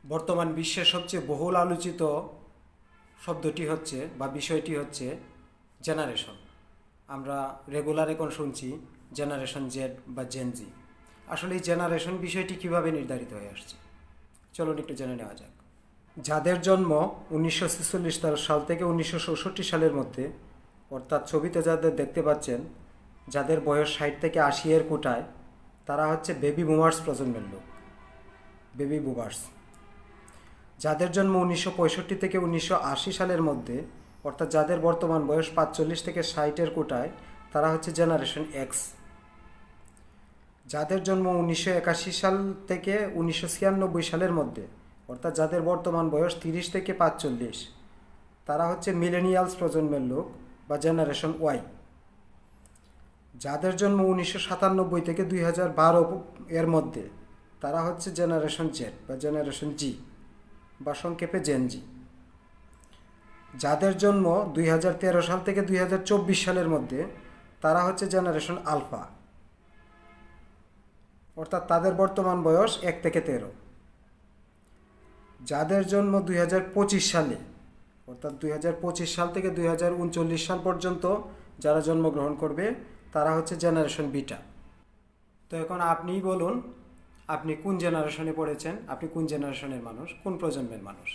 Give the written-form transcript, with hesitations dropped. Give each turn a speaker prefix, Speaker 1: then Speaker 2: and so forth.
Speaker 1: বর্তমান বিশ্বের সবচেয়ে বহুল আলোচিত শব্দটি হচ্ছে বা বিষয়টি হচ্ছে জেনারেশন। আমরা রেগুলার এখন শুনছি জেনারেশন জেড বা জেনজি। আসলে এই জেনারেশন বিষয়টি কিভাবে নির্ধারিত হয়ে আসছে চলুন একটু জেনে নেওয়া যাক। যাদের জন্ম 1946 সাল থেকে 1964 সালের মধ্যে, অর্থাৎ ছবিতে যাদের দেখতে পাচ্ছেন, যাদের বয়স 60 থেকে 80 এর কোটায়, তারা হচ্ছে বেবি বুমার্স প্রজন্মের লোক, বেবি বুমার্স। যাদের জন্ম 1965 থেকে 1980 সালের মধ্যে, অর্থাৎ যাদের বর্তমান বয়স 45 থেকে 60 কোটায়, তারা হচ্ছে জেনারেশন এক্স। যাদের জন্ম 1981 সাল থেকে 1996 সালের মধ্যে, অর্থাৎ যাদের বর্তমান বয়স 30 থেকে 45, তারা হচ্ছে মিলেনিয়ালস প্রজন্মের লোক বা জেনারেশন ওয়াই। যাদের জন্ম 1997 থেকে 2012 এর মধ্যে, তারা হচ্ছে জেনারেশন জেড বা জেনারেশন জি বা সংক্ষেপে জেনজি। যাদের জন্ম 2013 সাল থেকে 2024 সালের মধ্যে, তারা হচ্ছে জেনারেশন আলফা, অর্থাৎ তাদের বর্তমান বয়স 1 থেকে 13। যাদের জন্ম 2025 সালে, অর্থাৎ 2025 সাল থেকে 2039 সাল পর্যন্ত যারা জন্মগ্রহণ করবে, তারা হচ্ছে জেনারেশন বিটা। তো এখন আপনিই বলুন, আপনি কোন জেনারেশনে পড়েছেন, আপনি কোন জেনারেশনের মানুষ, কোন প্রজন্মের মানুষ।